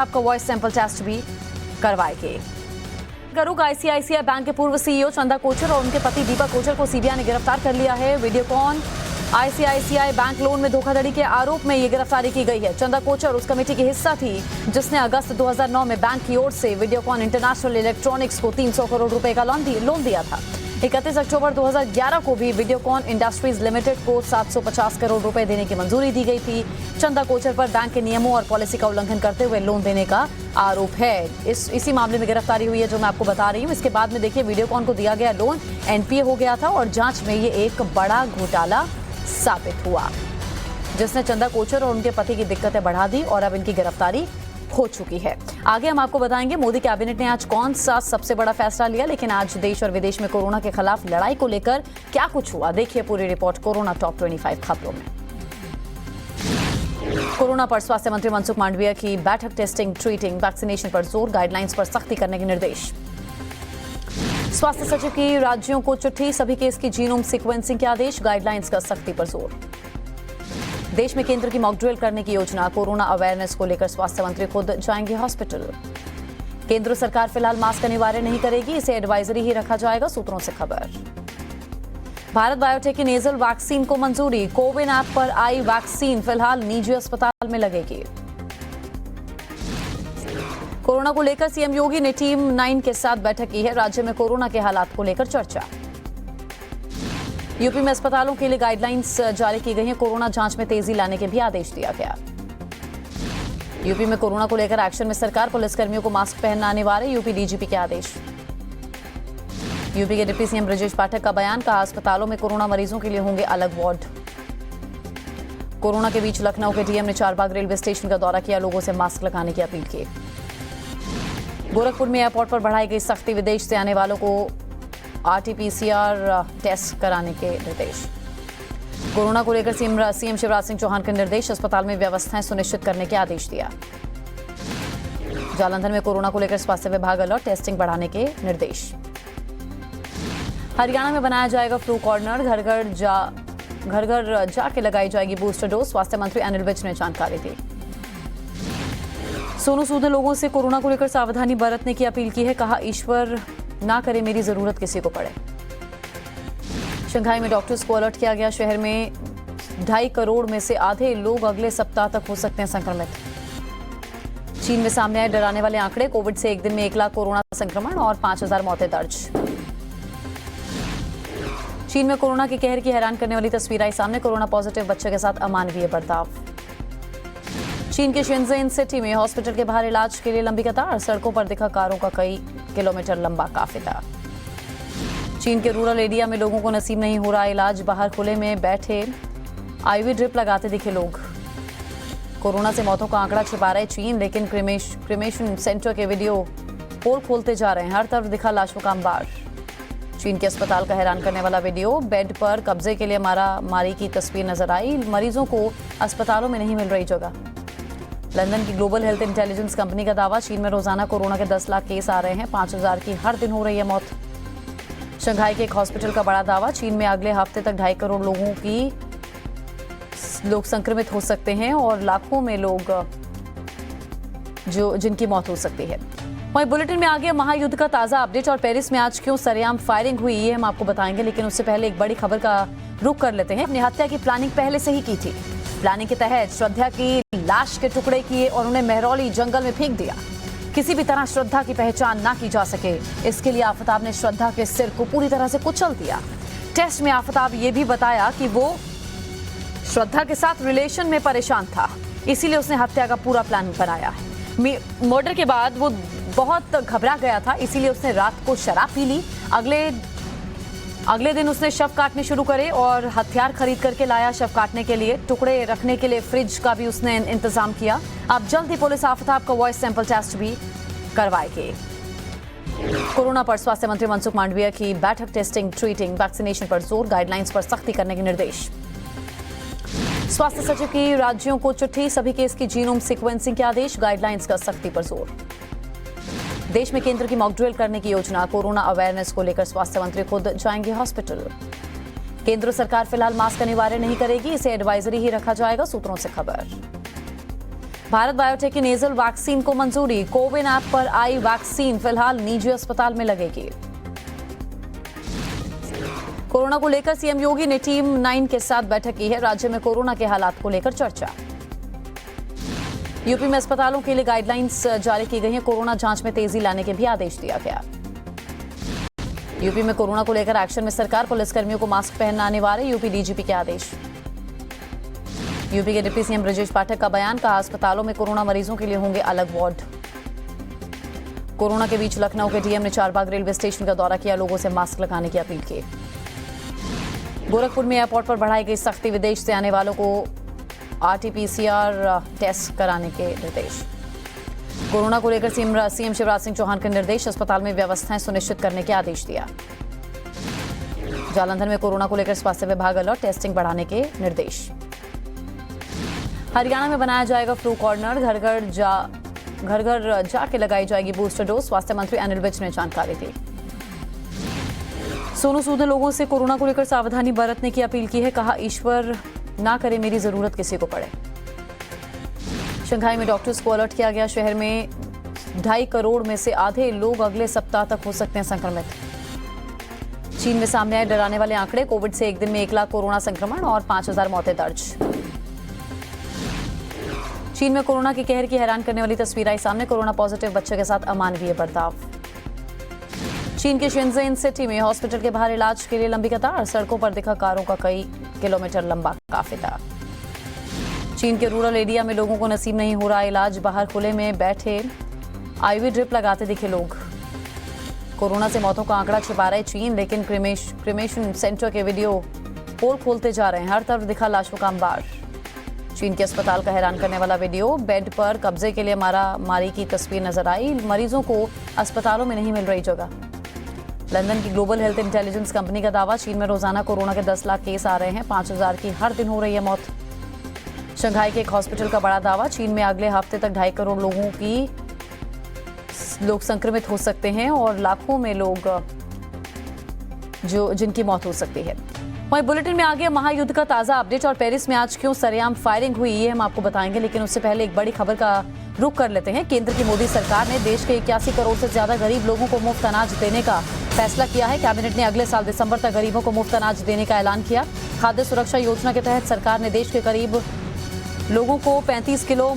आपका voice sample test भी करवाएंगे। करूक आईसीआईसीआई बैंक के पूर्व सीईओ चंदा कोचर और उनके पति दीपक कोचर को सीबीआई ने गिरफ्तार कर लिया है। वीडियोकॉन आईसीआईसीआई बैंक लोन में धोखाधड़ी के आरोप में ये गिरफ्तारी की गई है। चंदा कोचर उस कमेटी की हिस्सा थी जिसने अगस्त 2009 में बैंक की ओर से वीडियोकॉन इंटरनेशनल इलेक्ट्रॉनिक्स को 300 करोड़ रुपए का लोन दिया था। 31 अक्टूबर 2011 को भी वीडियोकॉन इंडस्ट्रीज लिमिटेड को 750 करोड़ रुपए देने की मंजूरी दी गई थी। चंदा कोचर पर बैंक के नियमों और पॉलिसी का उल्लंघन करते हुए लोन देने का आरोप है। इसी मामले में गिरफ्तारी हुई है जो मैं आपको बता रही हूँ। इसके बाद में देखिए वीडियोकॉन को दिया गया लोन एनपीए हो गया था और जांच में ये एक बड़ा घोटाला साबित हुआ जिसने चंदा कोचर और उनके पति की दिक्कतें बढ़ा दी और अब इनकी गिरफ्तारी हो चुकी है। आगे हम आपको बताएंगे मोदी कैबिनेट ने आज कौन सा सबसे बड़ा फैसला लिया, लेकिन आज देश और विदेश में कोरोना के खिलाफ लड़ाई को लेकर क्या कुछ हुआ, देखिए पूरी रिपोर्ट कोरोना टॉप 25 खबरों में। कोरोना पर स्वास्थ्य मंत्री मनसुख मांडविया की बैठक, टेस्टिंग, ट्रीटिंग, वैक्सीनेशन पर जोर, गाइडलाइंस पर सख्ती करने के निर्देश। स्वास्थ्य सचिव की राज्यों को चिट्ठी, सभी केस की जीनोम सीक्वेंसिंग के आदेश, गाइडलाइंस का सख्ती पर जोर। देश में केंद्र की मॉक ड्रिल करने की योजना, कोरोना अवेयरनेस को लेकर स्वास्थ्य मंत्री खुद जाएंगे हॉस्पिटल। केंद्र सरकार फिलहाल मास्क अनिवार्य नहीं करेगी, इसे एडवाइजरी ही रखा जाएगा, सूत्रों से खबर। भारत बायोटेक की नेजल वैक्सीन को मंजूरी, कोविन ऐप पर आई वैक्सीन फिलहाल निजी अस्पताल में लगेगी। कोरोना को लेकर सीएम योगी ने टीम 9 के साथ बैठक की है। राज्य में कोरोना के हालात को लेकर चर्चा। यूपी में अस्पतालों के लिए गाइडलाइंस जारी की गई हैं। कोरोना जांच में तेजी लाने के भी आदेश दिया गया। यूपी में कोरोना को लेकर एक्शन में सरकार, पुलिसकर्मियों को मास्क पहनना अनिवार्य, यूपी डीजीपी के आदेश। यूपी के डिप्टी सीएम ब्रजेश पाठक का बयान, कहा अस्पतालों में कोरोना मरीजों के लिए होंगे अलग वार्ड। कोरोना के बीच लखनऊ के डीएम ने चारबाग रेलवे स्टेशन का दौरा किया, लोगों से मास्क लगाने की अपील की। गोरखपुर में एयरपोर्ट पर बढ़ाई गई सख्ती, विदेश से आने वालों को आरटीपीसीआर टेस्ट कराने के निर्देश। कोरोना को लेकर सीएम शिवराज सिंह चौहान के निर्देश, अस्पताल में व्यवस्थाएं सुनिश्चित करने के आदेश दिया। जालंधर में कोरोना को लेकर स्वास्थ्य विभाग अलर्ट, टेस्टिंग बढ़ाने के निर्देश। हरियाणा में बनाया जाएगा फ्लू कॉर्नर, घर घर जाके लगाई जाएगी बूस्टर डोज, स्वास्थ्य मंत्री अनिल विज ने जानकारी दी। सोनू सूद ने लोगों से कोरोना को लेकर सावधानी बरतने की अपील की है, कहा ईश्वर ना करे मेरी जरूरत किसी को पड़े। शंघाई में डॉक्टर्स को अलर्ट किया गया, शहर में 2.5 करोड़ में से आधे लोग अगले सप्ताह तक हो सकते हैं संक्रमित। चीन में सामने आए डराने वाले आंकड़े, कोविड से एक दिन में 1 लाख कोरोना संक्रमण और 5000 मौतें दर्ज। चीन में कोरोना के कहर की हैरान करने वाली तस्वीर आई सामने, कोरोना पॉजिटिव बच्चे के साथ अमानवीय बर्ताव। चीन के शेंज़ेन सिटी में हॉस्पिटल के बाहर इलाज के लिए लंबी कतार, सड़कों पर दिखा कारों का कई किलोमीटर लंबा काफिला। चीन के रूरल एरिया में लोगों को नसीब नहीं हो रहा इलाज, बाहर खुले में बैठे आईवी ड्रिप लगाते दिखे लोग। कोरोना से मौतों का आंकड़ा छिपा रहे चीन, लेकिन क्रिमेशन सेंटर के वीडियो पोल खोलते जा रहे हैं, हर तरफ दिखा लाशों का अंबार। चीन के अस्पताल का हैरान करने वाला वीडियो, बेड पर कब्जे के लिए मारी की तस्वीर नजर आई, मरीजों को अस्पतालों में नहीं मिल रही जगह। लंदन की ग्लोबल हेल्थ इंटेलिजेंस कंपनी का दावा, चीन में रोजाना कोरोना के 10 लाख केस आ रहे हैं, 5000 की हर दिन हो रही है मौत। शंघाई के एक हॉस्पिटल का बड़ा दावा, चीन में अगले हफ्ते तक 2.5 करोड़ लोग संक्रमित हो सकते हैं और लाखों में लोग जिनकी मौत हो सकती है। वहीं बुलेटिन में आगे महायुद्ध का ताजा अपडेट और पेरिस में आज क्यों सरेआम फायरिंग हुई ये हम आपको बताएंगे, लेकिन उससे पहले एक बड़ी खबर का रुख कर लेते हैं। अपनी हत्या की प्लानिंग पहले से ही की थी। प्लानिंग के तहत श्रद्धा की लाश के टुकड़े किए और उन्हें मेहरौली जंगल में फेंक दिया। किसी भी तरह श्रद्धा की पहचान ना की जा सके, इसके लिए आफताब ने श्रद्धा के सिर को पूरी तरह से कुचल दिया। टेस्ट में आफताब ये भी बताया कि वो श्रद्धा के साथ रिलेशन में परेशान था, इसीलिए उसने हत्या का पूरा प्लान बनाया। मर्डर के बाद वो बहुत घबरा गया था, इसीलिए उसने रात को शराब पी ली। अगले दिन उसने शव काटने शुरू करे और हथियार खरीद करके लाया शव काटने के लिए। टुकड़े रखने के लिए फ्रिज का भी उसने इंतजाम किया। अब जल्द ही पुलिस आफताब का वॉइस सैंपल टेस्ट भी करवाएगी। कोरोना पर स्वास्थ्य मंत्री मनसुख मांडविया की बैठक, टेस्टिंग, ट्रीटिंग, वैक्सीनेशन पर जोर, गाइडलाइंस पर सख्ती करने के निर्देश। स्वास्थ्य सचिव की राज्यों को चिट्ठी, सभी केस की जीनोम सीक्वेंसिंग के आदेश, गाइडलाइंस का सख्ती पर जोर। देश में केंद्र की मॉक ड्रिल करने की योजना, कोरोना अवेयरनेस को लेकर स्वास्थ्य मंत्री खुद जाएंगे हॉस्पिटल। केंद्र सरकार फिलहाल मास्क अनिवार्य नहीं करेगी, इसे एडवाइजरी ही रखा जाएगा, सूत्रों से खबर। भारत बायोटेक की नेजल वैक्सीन को मंजूरी। कोविन ऐप पर आई वैक्सीन फिलहाल निजी अस्पताल में लगेगी। कोरोना को लेकर सीएम योगी ने टीम 9 के साथ बैठक की है। राज्य में कोरोना के हालात को लेकर चर्चा। यूपी में अस्पतालों के लिए गाइडलाइंस जारी की गई हैं। कोरोना जांच में तेजी लाने के भी आदेश दिया गया। यूपी में कोरोना को लेकर एक्शन में सरकार। पुलिसकर्मियों को मास्क पहनना अनिवार्य। यूपी डीजीपी के आदेश। यूपी के डिप्टी सीएम ब्रजेश पाठक का बयान। कहा अस्पतालों में कोरोना मरीजों के लिए होंगे अलग वार्ड। कोरोना के बीच लखनऊ के डीएम ने चारबाग रेलवे स्टेशन का दौरा किया। लोगों से मास्क लगाने की अपील की। गोरखपुर में एयरपोर्ट पर बढ़ाई गई सख्ती। विदेश से आने वालों को आरटीपीसीआर टेस्ट कराने के निर्देश। कोरोना को लेकर सीएम शिवराज सिंह चौहान के निर्देश। अस्पताल में व्यवस्थाएं सुनिश्चित करने के आदेश दिया। जालंधर में कोरोना को लेकर स्वास्थ्य विभाग अलर्ट। टेस्टिंग बढ़ाने के निर्देश। हरियाणा में बनाया जाएगा फ्लू कॉर्नर। घर घर जाके लगाई जाएगी बूस्टर डोज। स्वास्थ्य मंत्री अनिल विज ने जानकारी दी। सोनू सूद ने लोगों से कोरोना को लेकर सावधानी बरतने की अपील की है। कहा ईश्वर ना करे मेरी जरूरत किसी को पड़े। शंघाई में डॉक्टर्स को अलर्ट किया गया। शहर में 2.5 करोड़ में से आधे लोग अगले सप्ताह तक हो सकते हैं संक्रमित। चीन में सामने आए डराने वाले आंकड़े। कोविड से एक दिन में 1 लाख कोरोना संक्रमण और 5,000 मौतें दर्ज। चीन में कोरोना के कहर की हैरान करने वाली तस्वीर आई सामने। कोरोना पॉजिटिव बच्चे के साथ अमानवीय बर्ताव। चीन के शेंज़ेन सिटी में हॉस्पिटल के बाहर इलाज के लिए लंबी कतार। सड़कों पर दिखा कारों का कई किलोमीटर लंबा काफिला। चीन के रूरल एरिया में लोगों को नसीब नहीं हो रहा इलाज। बाहर खुले में बैठे आईवी ड्रिप लगाते दिखे लोग। कोरोना से मौतों का आंकड़ा छिपा रहे चीन, लेकिन क्रिमेशन सेंटर के वीडियो पोल खोलते जा रहे हैं। हर तरफ दिखा लाशों का अंबार। चीन के अस्पताल का हैरान करने वाला वीडियो। बेड पर कब्जे के लिए मारी की तस्वीर नजर आई। मरीजों को अस्पतालों में नहीं मिल रही जगह। लंदन की ग्लोबल हेल्थ इंटेलिजेंस कंपनी का दावा। चीन में रोजाना कोरोना के 10 लाख केस आ रहे हैं। 5,000 की हर दिन हो रही है मौत। शंघाई के एक हॉस्पिटल का बड़ा दावा। चीन में अगले हफ्ते तक 2.5 करोड़ लोग संक्रमित हो सकते हैं और लाखों में लोग जिनकी मौत हो सकती है। वहीं बुलेटिन में आगे महायुद्ध का ताजा अपडेट और पेरिस में आज क्यों सरेआम फायरिंग हुई ये हम आपको बताएंगे, लेकिन उससे पहले एक बड़ी खबर का रुख कर लेते हैं। केंद्र की मोदी सरकार ने देश के 81 करोड़ से ज्यादा गरीब लोगों को मुफ्त अनाज देने का फैसला किया है। कैबिनेट ने अगले साल दिसंबर तक गरीबों को मुफ्त अनाज देने का ऐलान किया। खाद्य सुरक्षा योजना के तहत सरकार ने देश के करीब लोगों को 35 किलो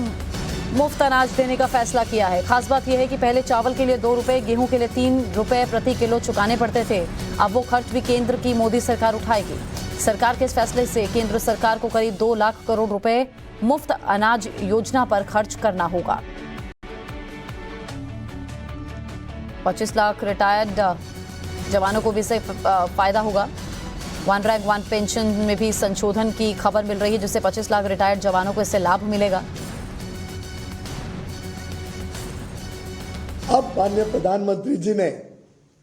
मुफ्त अनाज देने का फैसला किया है। खास बात यह है कि पहले चावल के लिए 2 रुपए, गेहूं के लिए 3 रुपए प्रति किलो चुकाने पड़ते थे। अब वो खर्च भी केंद्र की मोदी सरकार उठाएगी। सरकार के इस फैसले से केंद्र सरकार को करीब 2 लाख करोड़ रुपए मुफ्त अनाज योजना पर खर्च करना होगा। 25 लाख रिटायर्ड जवानों को भी इससे फायदा होगा। 1 रैंक 1 पेंशन में भी संशोधन की खबर मिल रही है, जिससे 25 लाख रिटायर्ड जवानों को इससे लाभ मिलेगा। अब माननीय प्रधानमंत्री जी ने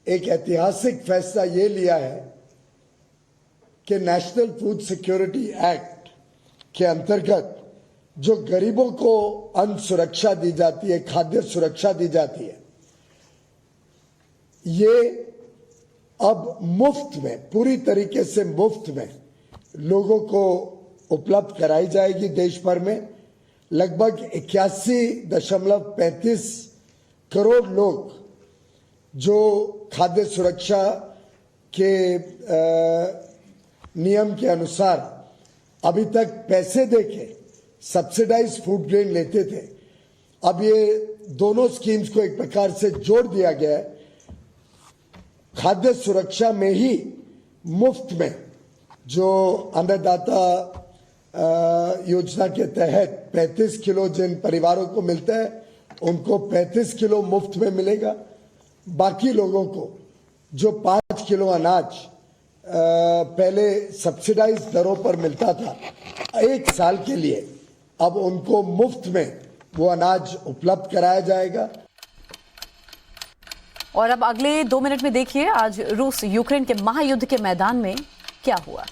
एक ऐतिहासिक फैसला ये लिया है कि नेशनल फूड सिक्योरिटी एक्ट के अंतर्गत जो गरीबों को अन्न सुरक्षा दी जाती है, खाद्य सुरक्षा दी जाती है, ये अब मुफ्त में, पूरी तरीके से मुफ्त में लोगों को उपलब्ध कराई जाएगी। देश भर में लगभग 81.35 करोड़ लोग जो खाद्य सुरक्षा के नियम के अनुसार अभी तक पैसे देके सब्सिडाइज फूड ग्रेन लेते थे, अब ये दोनों स्कीम्स को एक प्रकार से जोड़ दिया गया है। खाद्य सुरक्षा में ही मुफ्त में जो अन्नदाता योजना के तहत 35 किलो जिन परिवारों को मिलता है उनको 35 किलो मुफ्त में मिलेगा। बाकी लोगों को जो 5 किलो अनाज पहले सब्सिडाइज दरों पर मिलता था 1 साल के लिए, अब उनको मुफ्त में वो अनाज उपलब्ध कराया जाएगा। और अब अगले 2 मिनट में देखिए आज रूस यूक्रेन के महायुद्ध के मैदान में क्या हुआ।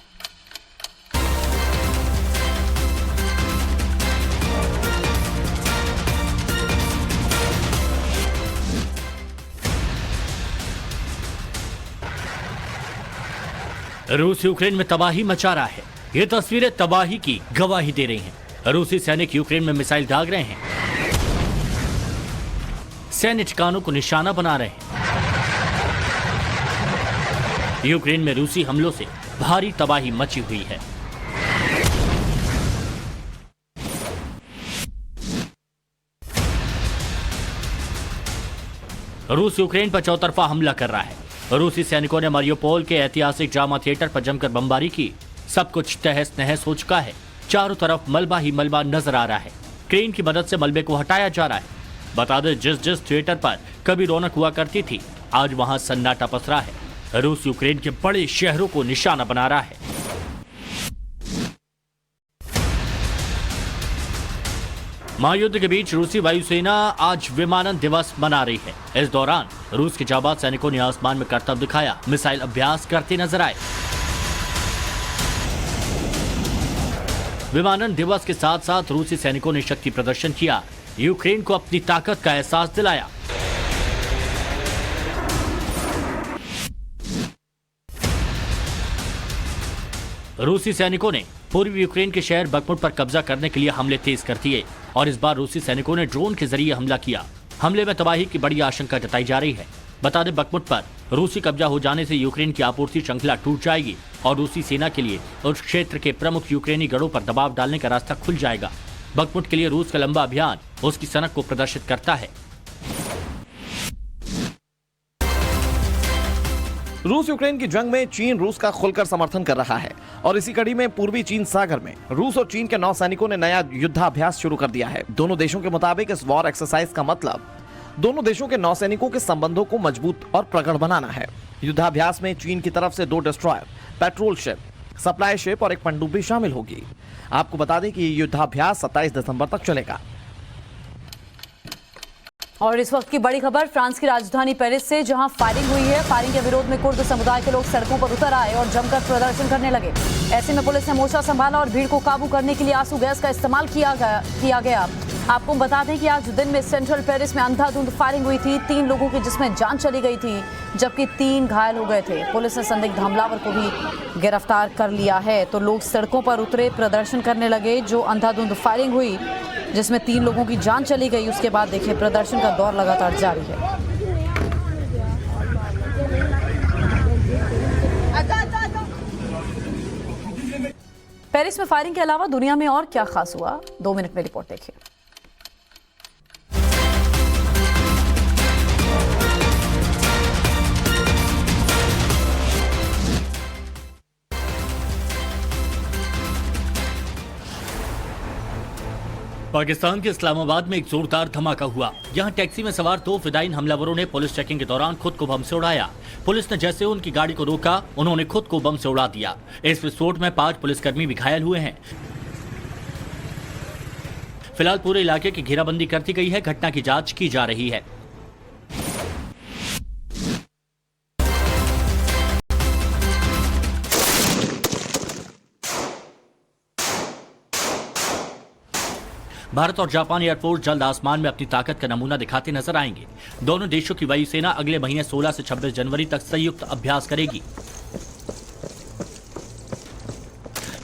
रूस यूक्रेन में तबाही मचा रहा है। ये तस्वीरें तबाही की गवाही दे रही हैं। रूसी सैनिक यूक्रेन में मिसाइल दाग रहे हैं, सैन्य ठिकानों को निशाना बना रहे हैं। यूक्रेन में रूसी हमलों से भारी तबाही मची हुई है। रूस यूक्रेन पर चौतरफा हमला कर रहा है। रूसी सैनिकों ने मारियोपोल के ऐतिहासिक ड्रामा थिएटर पर जमकर बमबारी की। सब कुछ तहस नहस हो चुका है। चारों तरफ मलबा ही मलबा नजर आ रहा है। क्रेन की मदद से मलबे को हटाया जा रहा है। बता दें, जिस थिएटर पर कभी रौनक हुआ करती थी, आज वहां सन्नाटा पसरा है। रूस यूक्रेन के बड़े शहरों को निशाना बना रहा है। महायुद्ध के बीच रूसी वायुसेना आज विमानन दिवस मना रही है। इस दौरान रूस के जाबाज सैनिकों ने आसमान में करतब दिखाया, मिसाइल अभ्यास करते नजर आए। विमानन दिवस के साथ साथ रूसी सैनिकों ने शक्ति प्रदर्शन किया, यूक्रेन को अपनी ताकत का एहसास दिलाया। रूसी सैनिकों ने पूर्वी यूक्रेन के शहर बखमुट पर कब्जा करने के लिए हमले तेज कर दिए और इस बार रूसी सैनिकों ने ड्रोन के जरिए हमला किया। हमले में तबाही की बड़ी आशंका जताई जा रही है। बता दें, बखमुट पर रूसी कब्जा हो जाने से यूक्रेन की आपूर्ति श्रृंखला टूट जाएगी और रूसी सेना के लिए उस क्षेत्र के प्रमुख यूक्रेनी गढ़ों पर दबाव डालने का रास्ता खुल जाएगा। बखमुट के लिए रूस का लंबा अभियान उसकी सनक को प्रदर्शित करता है। रूस यूक्रेन की जंग में चीन रूस का खुलकर समर्थन कर रहा है और इसी कड़ी में पूर्वी चीन सागर में रूस और चीन के नौसैनिकों ने नया युद्धाभ्यास शुरू कर दिया है। दोनों देशों के मुताबिक इस वॉर एक्सरसाइज का मतलब दोनों देशों के नौसैनिकों के संबंधों को मजबूत और प्रगाढ़ बनाना है। युद्धाभ्यास में चीन की तरफ से 2 destroyer, petrol ship, supply ship और एक पनडुब्बी शामिल होगी। आपको बता दें कि ये युद्धाभ्यास 27 दिसंबर तक चलेगा। और इस वक्त की बड़ी खबर फ्रांस की राजधानी पेरिस से, जहां फायरिंग हुई है। फायरिंग के विरोध में कुर्द समुदाय के लोग सड़कों पर उतर आए और जमकर प्रदर्शन करने लगे। ऐसे में पुलिस ने मोर्चा संभाला और भीड़ को काबू करने के लिए आंसू गैस का इस्तेमाल किया गया। आपको बता दें कि आज दिन में सेंट्रल पेरिस में अंधाधुंध फायरिंग हुई थी। 3 लोगों की जिसमें जान चली गई थी, जबकि 3 घायल हो गए थे। पुलिस ने संदिग्ध हमलावर को भी गिरफ्तार कर लिया है। तो लोग सड़कों पर उतरे, प्रदर्शन करने लगे। जो अंधाधुंध फायरिंग हुई जिसमें 3 लोगों की जान चली गई, उसके बाद देखिए प्रदर्शन का दौर लगातार जारी है। पेरिस में फायरिंग के अलावा दुनिया में और क्या खास हुआ, 2 मिनट में रिपोर्ट देखिए। पाकिस्तान के इस्लामाबाद में एक जोरदार धमाका हुआ। यहां टैक्सी में सवार 2 फिदायीन हमलावरों ने पुलिस चेकिंग के दौरान खुद को बम से उड़ाया। पुलिस ने जैसे उनकी गाड़ी को रोका, उन्होंने खुद को बम से उड़ा दिया। इस विस्फोट में 5 पुलिसकर्मी भी घायल हुए हैं। फिलहाल पूरे इलाके की घेराबंदी कर दी गई है। घटना की जांच की जा रही है। भारत और जापान एयरफोर्स जल्द आसमान में अपनी ताकत का नमूना दिखाते नजर आएंगे। दोनों देशों की वायुसेना अगले महीने 16 से 26 जनवरी तक संयुक्त अभ्यास करेगी।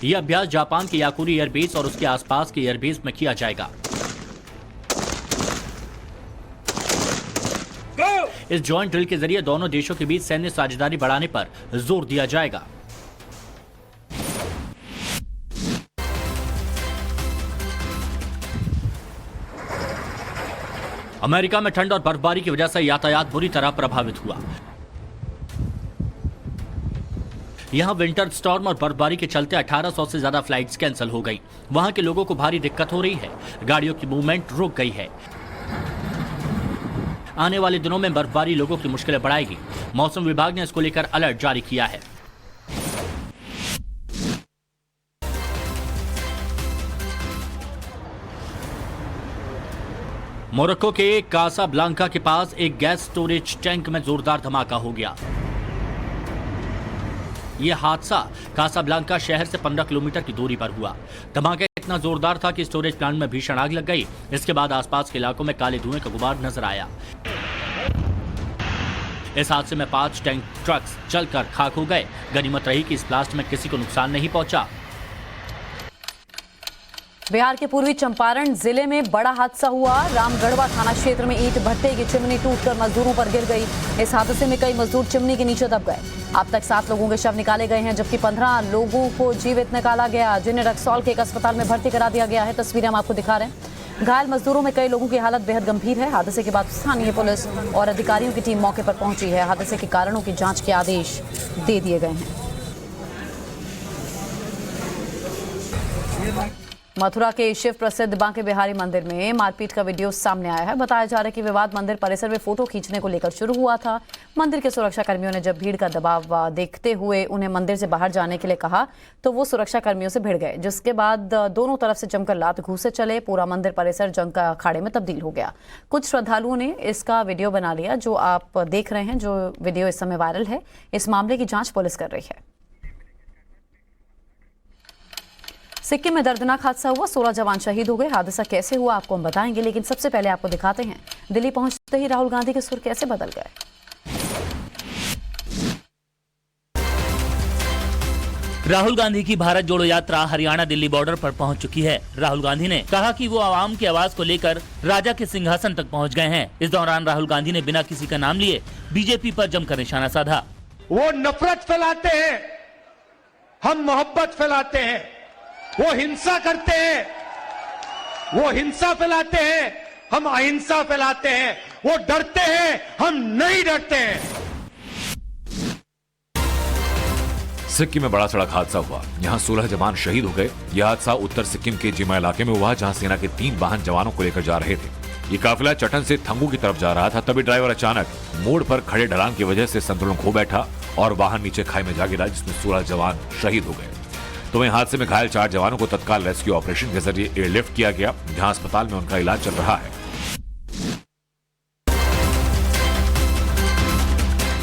यह अभ्यास जापान के याकुरी एयरबेस और उसके आसपास के एयरबेस में किया जाएगा। इस जॉइंट ड्रिल के जरिए दोनों देशों के बीच सैन्य साझेदारी बढ़ाने पर जोर दिया जाएगा। अमेरिका में ठंड और बर्फबारी की वजह से यातायात बुरी तरह प्रभावित हुआ। यहां विंटर स्टॉर्म और बर्फबारी के चलते 1800 से ज्यादा फ्लाइट्स कैंसिल हो गई। वहां के लोगों को भारी दिक्कत हो रही है। गाड़ियों की मूवमेंट रुक गई है। आने वाले दिनों में बर्फबारी लोगों की मुश्किलें बढ़ाएगी। मौसम विभाग ने इसको लेकर अलर्ट जारी किया है। मोरक्को के कासाब्लांका के पास एक गैस स्टोरेज टैंक में जोरदार धमाका हो गया। यह हादसा कासाब्लांका शहर से 15 किलोमीटर की दूरी पर हुआ। धमाका इतना जोरदार था कि स्टोरेज प्लांट में भीषण आग लग गई। इसके बाद आसपास के इलाकों में काले धुएं का गुबार नजर आया। इस हादसे में 5 टैंक ट्रक्स जलकर खाक हो गए। गनीमत रही कि इस ब्लास्ट में किसी को नुकसान नहीं पहुंचा। बिहार के पूर्वी चंपारण जिले में बड़ा हादसा हुआ। रामगढ़वा थाना क्षेत्र में ईंट भट्टे की चिमनी टूटकर मजदूरों पर गिर गई। इस हादसे में कई मजदूर चिमनी के नीचे दब गए। अब तक 7 लोगों के शव निकाले गए हैं, जबकि 15 लोगों को जीवित निकाला गया, जिन्हें रक्सौल के एक अस्पताल में भर्ती करा दिया गया है। तस्वीरें हम आपको दिखा रहे हैं। घायल मजदूरों में कई लोगों की हालत बेहद गंभीर है। हादसे के बाद स्थानीय पुलिस और अधिकारियों की टीम मौके पर पहुंची है। हादसे के कारणों की जांच के आदेश दे दिए गए हैं। मथुरा के शिव प्रसिद्ध बांके बिहारी मंदिर में मारपीट का वीडियो सामने आया है। बताया जा रहा है कि विवाद मंदिर परिसर में फोटो खींचने को लेकर शुरू हुआ था। मंदिर के सुरक्षा कर्मियों ने जब भीड़ का दबाव देखते हुए उन्हें मंदिर से बाहर जाने के लिए कहा तो वो सुरक्षा कर्मियों से भिड़ गए, जिसके बाद दोनों तरफ से जमकर लात घूंसे चले। पूरा मंदिर परिसर जंग का अखाड़े में तब्दील हो गया। कुछ श्रद्धालुओं ने इसका वीडियो बना लिया, जो आप देख रहे हैं। जो वीडियो इस समय वायरल है। इस मामले की जांच पुलिस कर रही है। सिक्किम में दर्दनाक हादसा हुआ। 16 जवान शहीद हो गए। हादसा कैसे हुआ आपको हम बताएंगे, लेकिन सबसे पहले आपको दिखाते हैं दिल्ली पहुंचते ही राहुल गांधी के सुर कैसे बदल गए। राहुल गांधी की भारत जोड़ो यात्रा हरियाणा दिल्ली बॉर्डर पर पहुंच चुकी है। राहुल गांधी ने कहा कि वो आवाम की आवाज को लेकर राजा के सिंहासन तक पहुंच गए हैं। इस दौरान राहुल गांधी ने बिना किसी का नाम लिए बीजेपी पर जमकर निशाना साधा। वो नफरत फैलाते हैं, हम मोहब्बत फैलाते हैं। वो हिंसा करते हैं, वो हिंसा फैलाते हैं, हम अहिंसा फैलाते हैं। वो डरते हैं, हम नहीं डरते हैं। सिक्किम में बड़ा सड़क हादसा हुआ। यहां 16 जवान शहीद हो गए। यह हादसा उत्तर सिक्किम के जिमा इलाके में हुआ, जहां सेना के 3 वाहन जवानों को लेकर जा रहे थे। ये काफिला चटन से थंगू की तरफ जा रहा था। तभी ड्राइवर अचानक मोड़ पर खड़े ढलान की वजह से संतुलन खो बैठा और वाहन नीचे खाई में जा गिरा, जिसमें 16 जवान शहीद हो गए। तो वहीं हादसे में घायल 4 जवानों को तत्काल रेस्क्यू ऑपरेशन के जरिए एयरलिफ्ट किया गया, जहां अस्पताल में उनका इलाज चल रहा है।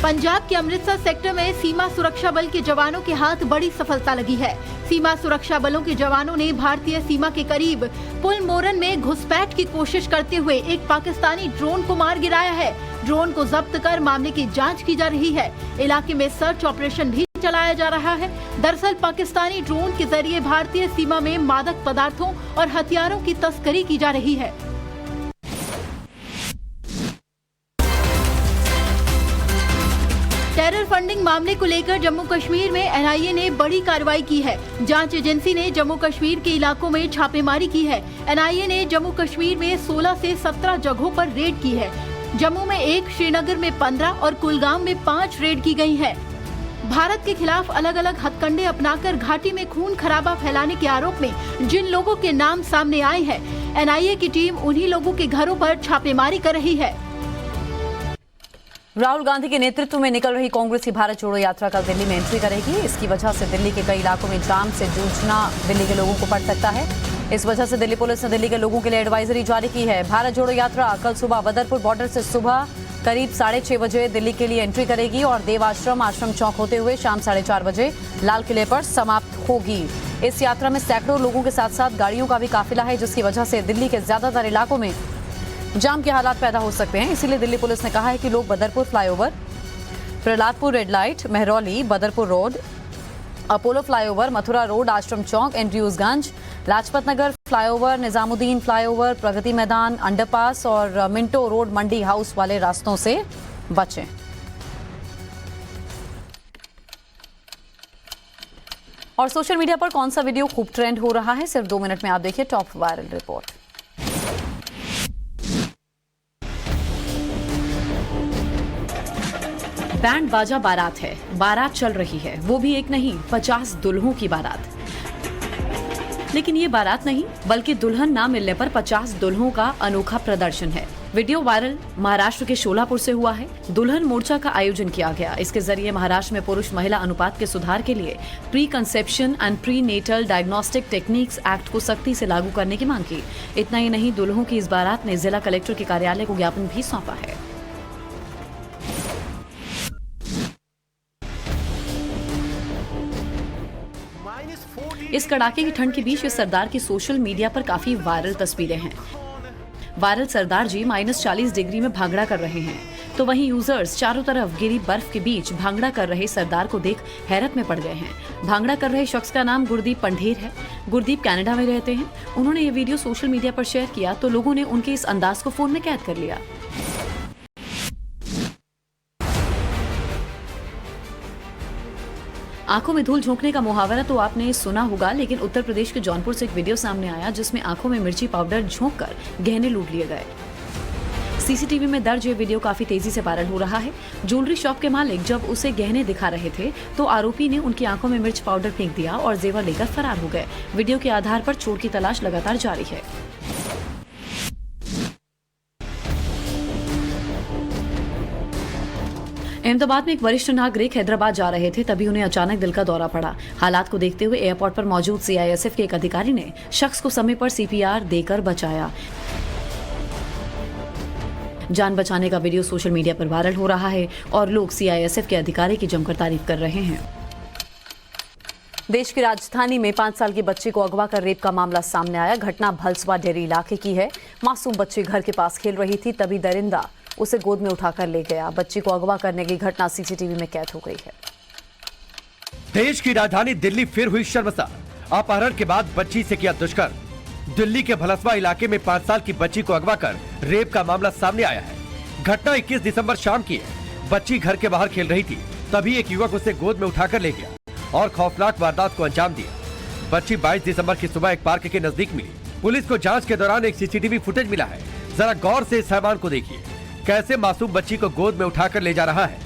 पंजाब के अमृतसर सेक्टर में सीमा सुरक्षा बल के जवानों के हाथ बड़ी सफलता लगी है। सीमा सुरक्षा बलों के जवानों ने भारतीय सीमा के करीब पुल मोरन में घुसपैठ की कोशिश करते हुए एक पाकिस्तानी ड्रोन को मार गिराया है। ड्रोन को जब्त कर मामले की जांच की जा रही है। इलाके में सर्च ऑपरेशन भी चलाया जा रहा है। दरअसल पाकिस्तानी ड्रोन के जरिए भारतीय सीमा में मादक पदार्थों और हथियारों की तस्करी की जा रही है। टेरर फंडिंग मामले को लेकर जम्मू कश्मीर में एनआईए ने बड़ी कार्रवाई की है। जांच एजेंसी ने जम्मू कश्मीर के इलाकों में छापेमारी की है। एनआईए ने जम्मू कश्मीर में 16 से 17 जगहों पर रेड की है। जम्मू में 1, श्रीनगर में 15 और कुलगाम में 5 रेड की गई है। भारत के खिलाफ अलग अलग हथकंडे अपनाकर घाटी में खून खराबा फैलाने के आरोप में जिन लोगों के नाम सामने आए हैं, एनआईए की टीम उन्हीं लोगों के घरों पर छापेमारी कर रही है। राहुल गांधी के नेतृत्व में निकल रही कांग्रेस की भारत जोड़ो यात्रा कल दिल्ली में एंट्री करेगी। इसकी वजह से दिल्ली के कई इलाकों में जाम से जूझना दिल्ली के लोगों को पड़ सकता है। इस वजह से दिल्ली पुलिस ने दिल्ली के लोगों के लिए एडवाइजरी जारी की है। भारत जोड़ो यात्रा कल सुबह बदरपुर बॉर्डर से सुबह करीब 6:30 बजे दिल्ली के लिए एंट्री करेगी और देव आश्रम चौक होते हुए शाम 4:30 बजे लाल किले पर समाप्त होगी। इस यात्रा में सैकड़ों लोगों के साथ साथ गाड़ियों का भी काफिला है, जिसकी वजह से दिल्ली के ज्यादातर इलाकों में जाम के हालात पैदा हो सकते हैं। इसीलिए दिल्ली पुलिस ने कहा है कि लोग Badarpur flyover, Prahladpur red light, Mehrauli, Badarpur road, Apollo flyover, Mathura road, आश्रम चौक, एंड्रयूजगंज, Lajpat Nagar flyover, Nizamuddin flyover, Pragati Maidan, underpass और मिंटो रोड, मंडी हाउस वाले रास्तों से बचें। और सोशल मीडिया पर कौन सा वीडियो खूब ट्रेंड हो रहा है, सिर्फ 2 मिनट में आप देखिए टॉप वायरल रिपोर्ट। बैंड बाजा बारात है, बारात चल रही है, वो भी एक नहीं 50 दुल्हों की बारात। लेकिन ये बारात नहीं बल्कि दुल्हन ना मिलने पर 50 दुल्हों का अनोखा प्रदर्शन है। वीडियो वायरल महाराष्ट्र के शोलापुर से हुआ है। दुल्हन मोर्चा का आयोजन किया गया। इसके जरिए महाराष्ट्र में पुरुष महिला अनुपात के सुधार के लिए preconception and prenatal diagnostic techniques act को सख्ती से लागू करने की मांग की। इतना ही नहीं, दुल्हों की इस बारात ने जिला कलेक्टर के कार्यालय को ज्ञापन भी सौंपा है। इस कड़ाके की ठंड के बीच इस सरदार की सोशल मीडिया पर काफी वायरल तस्वीरें हैं। वायरल सरदार जी -40 डिग्री में भांगड़ा कर रहे हैं, तो तो वहीं यूजर्स चारों तरफ गिरी बर्फ के बीच भांगड़ा कर रहे सरदार को देख हैरत में पड़ गए हैं। भांगड़ा कर रहे शख्स का नाम गुरदीप पंढेर है। गुरदीप कनाडा में रहते हैं। उन्होंने ये वीडियो सोशल मीडिया पर शेयर किया तो लोगों ने उनके इस अंदाज को फोन में कैद कर लिया। आंखों में धूल झोंकने का मुहावरा तो आपने सुना होगा, लेकिन उत्तर प्रदेश के जौनपुर से एक वीडियो सामने आया जिसमें आंखों में मिर्ची पाउडर झोंककर गहने लूट लिए गए। सीसीटीवी में दर्ज ये वीडियो काफी तेजी से वायरल हो रहा है। ज्वेलरी शॉप के मालिक जब उसे गहने दिखा रहे थे तो आरोपी ने उनकी आंखों में मिर्च पाउडर फेंक दिया और जेवर लेकर फरार हो गए। वीडियो के आधार पर चोर की तलाश लगातार जारी है। अहमदाबाद में एक वरिष्ठ नागरिक हैदराबाद जा रहे थे, तभी उन्हें अचानक दिल का दौरा पड़ा। हालात को देखते हुए एयरपोर्ट पर मौजूद सीआईएसएफ के एक अधिकारी ने शख्स को समय पर सीपीआर देकर बचाया। जान बचाने का वीडियो सोशल मीडिया पर वायरल हो रहा है और लोग सीआईएसएफ के अधिकारी की जमकर तारीफ कर रहे हैं। देश की राजधानी में 5 साल की बच्ची को अगवा कर रेप का मामला सामने आया। घटना भलसवा डेरी इलाके की है। मासूम बच्ची घर के पास खेल रही थी, तभी दरिंदा उसे गोद में उठाकर ले गया। बच्ची को अगवा करने की घटना सीसीटीवी में कैद हो गई है। देश की राजधानी दिल्ली फिर हुई शर्मसार। अपहरण के बाद बच्ची से किया दुष्कर्म। दिल्ली के भलसवा इलाके में 5 साल की बच्ची को अगवा कर रेप का मामला सामने आया है। घटना 21 दिसंबर शाम की है। बच्ची घर के बाहर खेल रही थी, तभी एक युवक उसे गोद में उठाकर ले गया और खौफनाक वारदात को अंजाम दिया। बच्ची 22 दिसंबर की सुबह एक पार्क के नजदीक मिली। पुलिस को जांच के दौरान एक सीसीटीवी फुटेज मिला है। जरा गौर से इस हैवान को देखिए, कैसे मासूम बच्ची को गोद में उठाकर ले जा रहा है।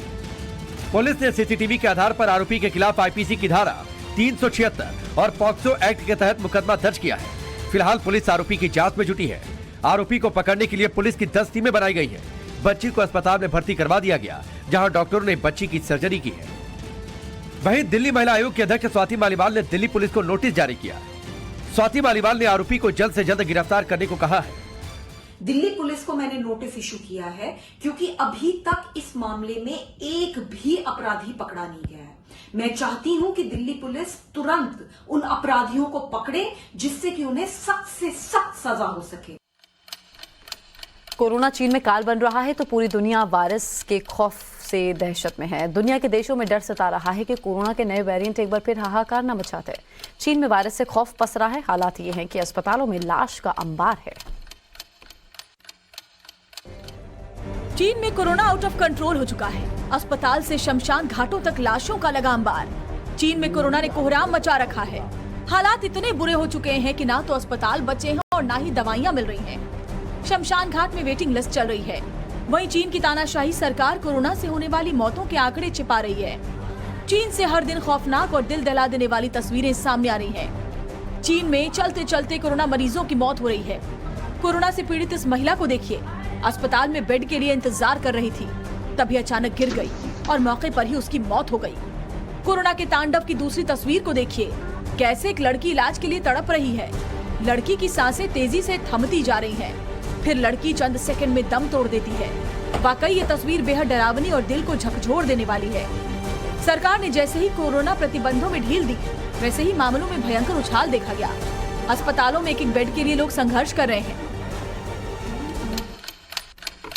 पुलिस ने सीसीटीवी के आधार पर आरोपी के खिलाफ आईपीसी की धारा 376 और पॉक्सो एक्ट के तहत मुकदमा दर्ज किया है। फिलहाल पुलिस आरोपी की जांच में जुटी है। आरोपी को पकड़ने के लिए पुलिस की 10 टीमें बनाई गई है। बच्ची को अस्पताल में भर्ती करवा दिया गया, जहां डॉक्टरों ने बच्ची की सर्जरी की है। वहीं दिल्ली महिला आयोग की अध्यक्ष स्वाति मालीवाल ने दिल्ली पुलिस को नोटिस जारी किया। स्वाति मालीवाल ने आरोपी को जल्द से जल्द गिरफ्तार करने को कहा है। दिल्ली पुलिस को मैंने नोटिस इशू किया है क्योंकि अभी तक इस मामले में एक भी अपराधी पकड़ा नहीं गया है। मैं चाहती हूं कि दिल्ली पुलिस तुरंत उन अपराधियों को पकड़े जिससे कि उन्हें सख्त से सख्त सजा हो सके। कोरोना चीन में काल बन रहा है तो पूरी दुनिया वायरस के खौफ से दहशत में है। दुनिया के देशों में डर सता रहा है कि कोरोना के नए वेरिएंट एक बार फिर हाहाकार न मचाते। चीन में वायरस से खौफ पसरा है। हालात ये हैं कि अस्पतालों में लाश का अंबार है। चीन में कोरोना आउट ऑफ कंट्रोल हो चुका है। अस्पताल से शमशान घाटों तक लाशों का लगा अंबार। चीन में कोरोना ने कोहराम मचा रखा है। हालात इतने बुरे हो चुके हैं कि ना तो अस्पताल बचे हैं और ना ही दवाइयां मिल रही हैं। शमशान घाट में वेटिंग लिस्ट चल रही है। वहीं चीन की तानाशाही सरकार कोरोना से होने वाली मौतों के आंकड़े छिपा रही है। चीन से हर दिन खौफनाक और दिल दहला देने वाली तस्वीरें सामने आ रही हैं। चीन में चलते चलते कोरोना मरीजों की मौत हो रही है। कोरोना से पीड़ित इस महिला को देखिए, अस्पताल में बेड के लिए इंतजार कर रही थी, तभी अचानक गिर गई और मौके पर ही उसकी मौत हो गई। कोरोना के तांडव की दूसरी तस्वीर को देखिए, कैसे एक लड़की इलाज के लिए तड़प रही है। लड़की की सांसें तेजी से थमती जा रही हैं, फिर लड़की चंद सेकंड में दम तोड़ देती है। वाकई ये तस्वीर बेहद डरावनी और दिल को झकझोर देने वाली है। सरकार ने जैसे ही कोरोना प्रतिबंधों में ढील दी, वैसे ही मामलों में भयंकर उछाल देखा गया। अस्पतालों में एक बेड के लिए लोग संघर्ष कर रहे हैं।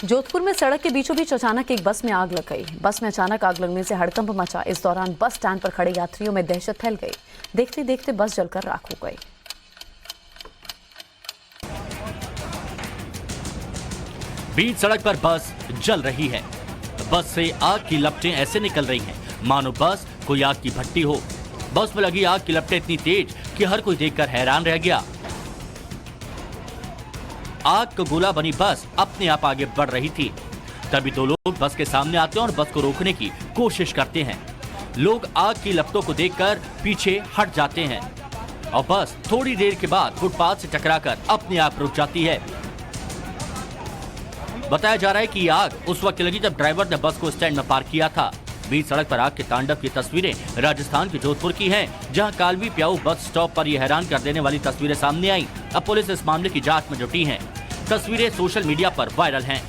जोधपुर में सड़क के बीचों बीच अचानक एक बस में आग लग गई। बस में अचानक आग लगने से हड़कंप मचा। इस दौरान बस स्टैंड पर खड़े यात्रियों में दहशत फैल गई। देखते देखते बस जलकर राख हो गई। बीच सड़क पर बस जल रही है। बस से आग की लपटें ऐसे निकल रही हैं मानो बस कोई आग की भट्टी हो। बस में लगी आग की लपटें इतनी तेज कि हर कोई देखकर हैरान रह गया। आग का गोला बनी बस अपने आप आगे बढ़ रही थी। तभी दो लोग बस के सामने आते हैं और बस को रोकने की कोशिश करते हैं। लोग आग की लपटों को देखकर पीछे हट जाते हैं और बस थोड़ी देर के बाद फुटपाथ से टकराकर अपने आप रुक जाती है। बताया जा रहा है कि आग उस वक्त लगी जब ड्राइवर ने बस को स्टैंड में पार्क किया था। बीच सड़क पर आग के तांडव की तस्वीरें राजस्थान के जोधपुर की हैं, जहां कालवी प्याऊ बस स्टॉप पर यह हैरान कर देने वाली तस्वीरें सामने आई। अब पुलिस इस मामले की जांच में जुटी है। तस्वीरें सोशल मीडिया पर वायरल हैं।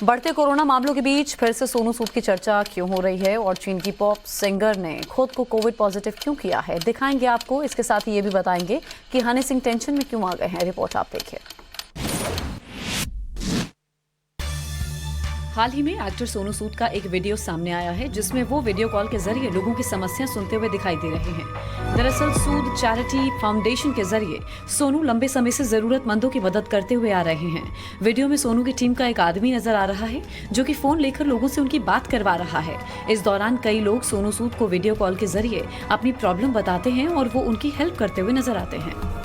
बढ़ते कोरोना मामलों के बीच फिर से सोनू सूद की चर्चा क्यों हो रही है और चीन की पॉप सिंगर ने खुद को कोविड पॉजिटिव क्यों किया है, दिखाएंगे आपको। इसके साथ ही ये भी बताएंगे कि हनी सिंह टेंशन में क्यों आ गए हैं। रिपोर्ट आप देखिए। हाल ही में एक्टर सोनू सूद का एक वीडियो सामने आया है जिसमें वो वीडियो कॉल के जरिए लोगों की समस्या सुनते हुए दिखाई दे रहे हैं। दरअसल सूद चैरिटी फाउंडेशन के जरिए सोनू लंबे समय से जरूरतमंदों की मदद करते हुए आ रहे हैं। वीडियो में सोनू की टीम का एक आदमी नजर आ रहा है जो कि फोन लेकर लोगों से उनकी बात करवा रहा है। इस दौरान कई लोग सोनू सूद को वीडियो कॉल के जरिए अपनी प्रॉब्लम बताते हैं और वो उनकी हेल्प करते हुए नजर आते हैं।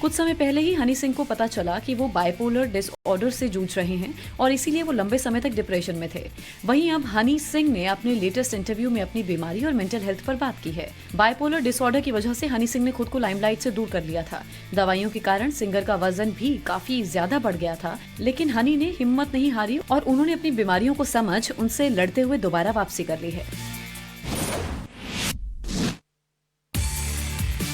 कुछ समय पहले ही हनी सिंह को पता चला कि वो बाइपोलर डिसऑर्डर से जूझ रहे हैं और इसीलिए वो लंबे समय तक डिप्रेशन में थे। वहीं अब हनी सिंह ने अपने लेटेस्ट इंटरव्यू में अपनी बीमारी और मेंटल हेल्थ पर बात की है। बाइपोलर डिसऑर्डर की वजह से हनी सिंह ने खुद को लाइमलाइट से दूर कर लिया था। दवाइयों के कारण सिंगर का वजन भी काफी ज्यादा बढ़ गया था, लेकिन हनी ने हिम्मत नहीं हारी और उन्होंने अपनी बीमारियों को समझ उनसे लड़ते हुए दोबारा वापसी कर ली है।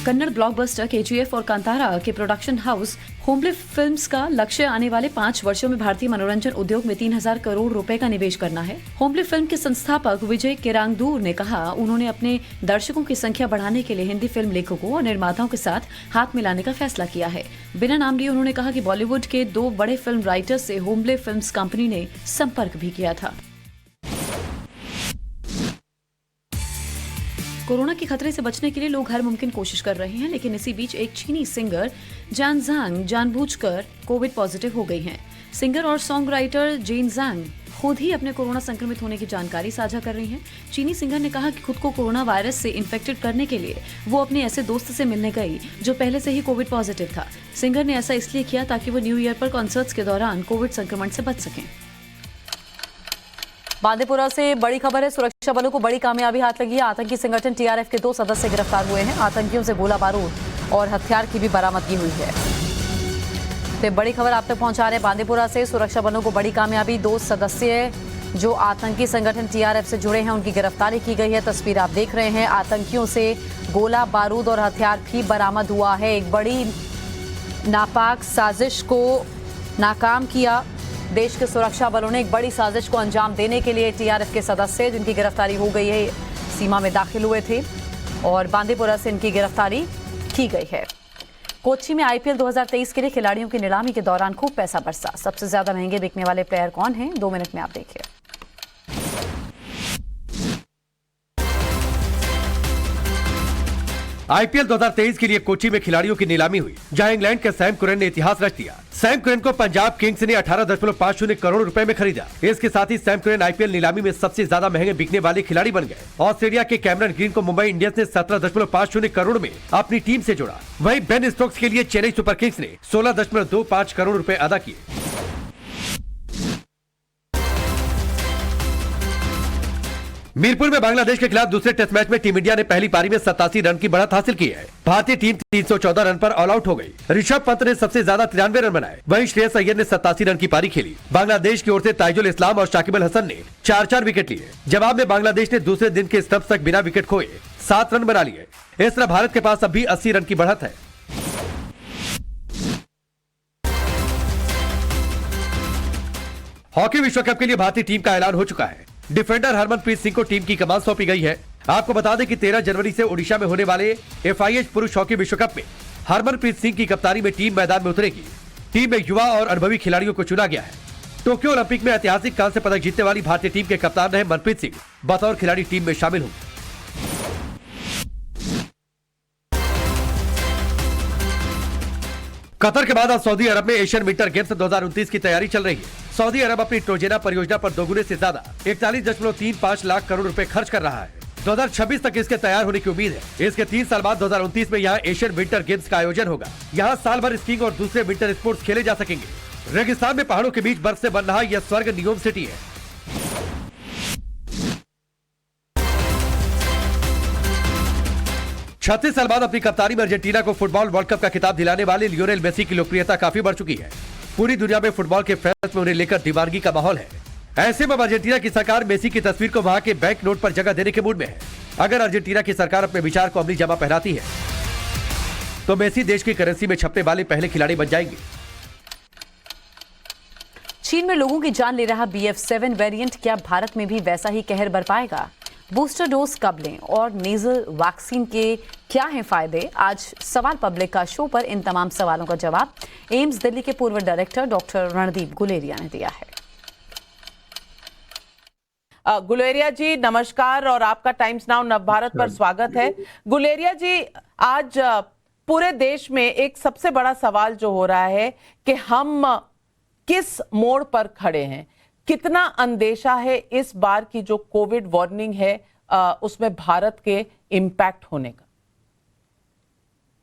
कन्नड़ ब्लॉकबस्टर केजीएफ और कांतारा के प्रोडक्शन हाउस होमले फिल्म्स का लक्ष्य आने वाले 5 वर्षों में भारतीय मनोरंजन उद्योग में 3000 करोड़ रुपए का निवेश करना है। होमले फिल्म के संस्थापक विजय किरांगदूर ने कहा, उन्होंने अपने दर्शकों की संख्या बढ़ाने के लिए हिंदी फिल्म लेखकों और निर्माताओं के साथ हाथ मिलाने का फैसला किया है। बिना नाम लिए उन्होंने कहा कि बॉलीवुड के 2 बड़े फिल्म राइटर्स से होमले फिल्म्स कंपनी ने संपर्क भी किया था। कोरोना के खतरे से बचने के लिए लोग हर मुमकिन कोशिश कर रहे हैं, लेकिन इसी बीच एक चीनी सिंगर जान ज़ांग जानबूझकर कोविड पॉजिटिव हो गई हैं। सिंगर और सॉन्ग राइटर जेन ज़ांग खुद ही अपने कोरोना संक्रमित होने की जानकारी साझा कर रही हैं। चीनी सिंगर ने कहा कि खुद को कोरोना वायरस से इन्फेक्टेड करने के लिए वो अपने ऐसे दोस्त से मिलने गई जो पहले से ही कोविड पॉजिटिव था। सिंगर ने ऐसा इसलिए किया ताकि वो न्यू ईयर पर कॉन्सर्ट्स के दौरान कोविड संक्रमण से बच सकें। बांदीपुरा से बड़ी खबर है, सुरक्षा बलों को बड़ी कामयाबी हाथ लगी है। आतंकी संगठन टीआरएफ के 2 सदस्य गिरफ्तार हुए हैं। आतंकियों से गोला बारूद और हथियार की भी बरामदगी हुई है। तो बड़ी खबर आप तक पहुंचा रहे हैं बांदीपुरा से। सुरक्षा बलों को बड़ी कामयाबी, 2 सदस्य जो आतंकी संगठन टीआरएफ से जुड़े हैं उनकी गिरफ्तारी की गई है। तस्वीर आप देख रहे हैं। आतंकियों से गोला बारूद और हथियार भी बरामद हुआ है। एक बड़ी नापाक साजिश को नाकाम किया देश के सुरक्षा बलों ने। एक बड़ी साजिश को अंजाम देने के लिए टीआरएफ के सदस्य जिनकी गिरफ्तारी हो गई है सीमा में दाखिल हुए थे और बांदीपुरा से इनकी गिरफ्तारी की गई है। कोच्चि में आईपीएल 2023 के लिए खिलाड़ियों की नीलामी के दौरान खूब पैसा बरसा। सबसे ज्यादा महंगे बिकने वाले प्लेयर कौन हैं, 2 मिनट में आप देखिए। आईपीएल 2023 के लिए कोच्चि में खिलाड़ियों की नीलामी हुई, जहां इंग्लैंड के सैम कुरैन ने इतिहास रच दिया। सैम कुरैन को पंजाब किंग्स ने 18.50 करोड़ रुपए में खरीदा। इसके साथ ही सैम कुरैन आईपीएल नीलामी में सबसे ज्यादा महंगे बिकने वाले खिलाड़ी बन गए। ऑस्ट्रेलिया के कैमरन ग्रीन को मुंबई इंडियंस ने 17.50 करोड़ में अपनी टीम से जोड़ा। वहीं बेन स्टोक्स के लिए चेन्नई सुपर किंग्स ने 16.25 करोड़ रुपए अदा किए। मीरपुर में बांग्लादेश के खिलाफ दूसरे टेस्ट मैच में टीम इंडिया ने पहली पारी में 87 रन की बढ़त हासिल की है। भारतीय टीम 314 रन पर ऑल आउट हो गई। ऋषभ पंत ने सबसे ज्यादा 93 रन बनाए। वहीं श्रेयस अय्यर ने 87 रन की पारी खेली। बांग्लादेश की ओर से ताइजुल इस्लाम और शाकिब अल हसन ने 4-4 विकेट लिए। जवाब में बांग्लादेश ने दूसरे दिन के स्टंप्स तक बिना विकेट खोए 7 रन बना लिए। इस तरह भारत के पास अब भी 80 रन की बढ़त है। हॉकी विश्व कप के लिए भारतीय टीम का ऐलान हो चुका है। डिफेंडर हरमनप्रीत सिंह को टीम की कमान सौंपी गई है। आपको बता दें कि 13 जनवरी से ओडिशा में होने वाले FIH पुरुष हॉकी विश्व कप में हरमनप्रीत सिंह की कप्तानी में टीम मैदान में उतरेगी। टीम में युवा और अनुभवी खिलाड़ियों को चुना गया है। टोक्यो ओलंपिक में ऐतिहासिक कांस्य पदक जीतने वाली भारतीय टीम के कप्तान रहे मनप्रीत सिंह बतौर खिलाड़ी टीम में शामिल होंगे। कतर के बाद अब सऊदी अरब में एशियन विंटर गेम्स 2029 की तैयारी चल रही है। सऊदी अरब अपनी ट्रोजेना परियोजना पर दोगुने से ज्यादा 41.35 लाख करोड़ रुपए खर्च कर रहा है। 2026 तक इसके तैयार होने की उम्मीद है। इसके 3 साल बाद 2029 में यहाँ एशियन विंटर गेम्स का आयोजन होगा। यहाँ साल भर स्कीइंग और दूसरे विंटर स्पोर्ट्स खेले जा सकेंगे। रेगिस्तान में पहाड़ों के बीच बर्फ से बन रहा यह स्वर्ग नियोम सिटी है। छत्तीस साल बाद अपनी कप्तानी में अर्जेंटीना को फुटबॉल वर्ल्ड कप का खिताब दिलाने वाले लियोनेल मेसी की लोकप्रियता काफी बढ़ चुकी है। पूरी दुनिया में फुटबॉल के फैंस में उन्हें लेकर दीवानगी का माहौल है। ऐसे में अर्जेंटीना की सरकार मेसी की तस्वीर को वहां के बैंक नोट पर जगह देने के मूड में है। अगर अर्जेंटीना की सरकार अपने विचार को अमली जामा पहनाती है तो मेसी देश की करेंसी में छपने वाले पहले खिलाड़ी बन जाएंगे। चीन में लोगों की जान ले रहा BF7 वेरिएंट क्या भारत में भी वैसा ही कहर बरपाएगा? बूस्टर डोज कब लें और नेजल वैक्सीन के क्या हैं फायदे? आज सवाल पब्लिक का शो पर इन तमाम सवालों का जवाब एम्स दिल्ली के पूर्व डायरेक्टर डॉक्टर रणदीप गुलेरिया ने दिया है। गुलेरिया जी नमस्कार और आपका टाइम्स नाउ नवभारत पर स्वागत है। गुलेरिया जी, आज पूरे देश में एक सबसे बड़ा सवाल जो हो रहा है कि हम किस मोड़ पर खड़े हैं, कितना अंदेशा है इस बार की जो कोविड वार्निंग है उसमें भारत के इम्पैक्ट होने का?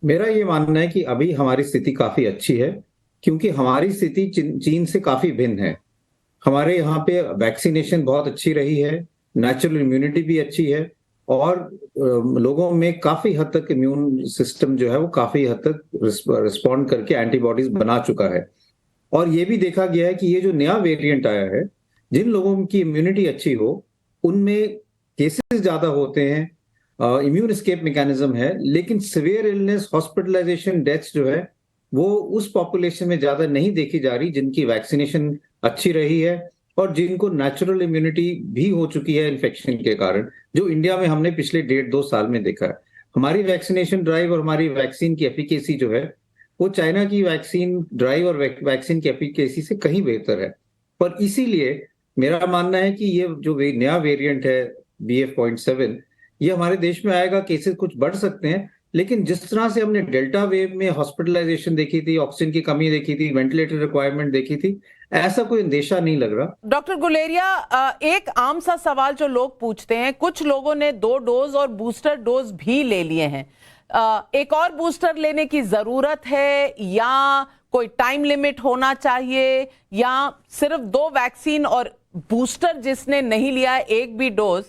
मेरा ये मानना है कि अभी हमारी स्थिति काफी अच्छी है, क्योंकि हमारी स्थिति चीन से काफी भिन्न है। हमारे यहाँ पे वैक्सीनेशन बहुत अच्छी रही है, नेचुरल इम्यूनिटी भी अच्छी है और लोगों में काफी हद तक इम्यून सिस्टम जो है वो काफी हद तक रिस्पॉन्ड करके एंटीबॉडीज बना चुका है। और ये भी देखा गया है कि ये जो नया वेरिएंट आया है, जिन लोगों की इम्यूनिटी अच्छी हो उनमें केसेस ज्यादा होते हैं, इम्यून एस्केप मैकेनिज्म है, लेकिन सिवियर इलनेस, हॉस्पिटलाइजेशन, डेथ्स जो है वो उस पॉपुलेशन में ज्यादा नहीं देखी जा रही जिनकी वैक्सीनेशन अच्छी रही है और जिनको नेचुरल इम्यूनिटी भी हो चुकी है इन्फेक्शन के कारण, जो इंडिया में हमने पिछले 1.5-2 साल में देखा है। हमारी वैक्सीनेशन ड्राइव और हमारी वैक्सीन की एफिकेसी जो है वो चाइना की वैक्सीन ड्राइव और वैक्सीन की एफिकेसी से कहीं बेहतर है। पर इसीलिए मेरा मानना है कि ये जो नया वेरिएंट है BF.7, ये हमारे देश में आएगा, केसेस कुछ बढ़ सकते हैं, लेकिन जिस तरह से हमने डेल्टा वेव में हॉस्पिटलाइजेशन देखी थी, ऑक्सीजन की कमी देखी थी, वेंटिलेटर रिक्वायरमेंट देखी थी, ऐसा कोई अंदेशा नहीं लग रहा। डॉक्टर गुलेरिया, एक आम सा सवाल जो लोग पूछते हैं, कुछ लोगों ने 2 डोज और बूस्टर डोज भी ले लिए हैं, एक और बूस्टर लेने की जरूरत है या कोई टाइम लिमिट होना चाहिए या सिर्फ 2 वैक्सीन और बूस्टर जिसने नहीं लिया है एक भी डोज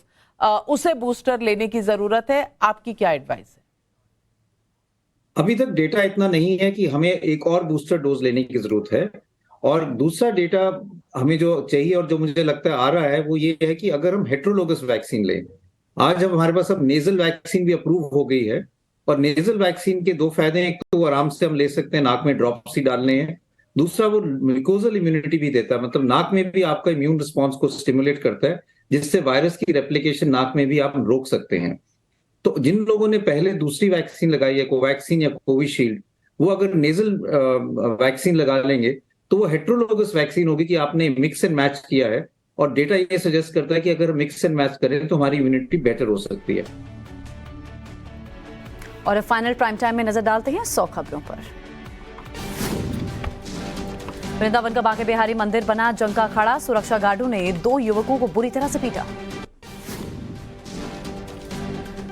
उसे बूस्टर लेने की जरूरत है? आपकी क्या एडवाइस है? अभी तक डेटा इतना नहीं है कि हमें एक और बूस्टर डोज लेने की जरूरत है। और दूसरा डेटा हमें जो चाहिए और जो मुझे लगता है आ रहा है वो ये है कि अगर हम हेट्रोलोगस वैक्सीन लें, आज जब हमारे पास अब नेजल वैक्सीन भी अप्रूव हो गई है और नेजल वैक्सीन के 2 फायदे हैं, एक तो वो आराम से हम ले सकते हैं, नाक में ड्रॉप्स ही डालने हैं, दूसरा वो म्यूकोजल इम्यूनिटी भी देता है, मतलब नाक में भी आपका इम्यून रिस्पॉन्स को स्टिमुलेट करता है, जिससे वायरस की रेप्लिकेशन नाक में भी आप रोक सकते हैं। तो जिन लोगों ने पहले दूसरी वैक्सीन लगाई है, कोवैक्सीन या कोविशील्ड, वो अगर नेजल वैक्सीन लगा लेंगे तो वो हेट्रोलोगस वैक्सीन होगी कि आपने मिक्स एंड मैच किया है, और डेटा ये सजेस्ट करता है कि अगर मिक्स एंड मैच करें तो हमारी इम्यूनिटी बेटर हो सकती है। और अब फाइनल प्राइम टाइम में नजर डालते हैं 100 खबरों पर। वृंदावन का बांके बिहारी मंदिर बना जंग का अखाड़ा, सुरक्षा गार्डों ने 2 युवकों को बुरी तरह से पीटा।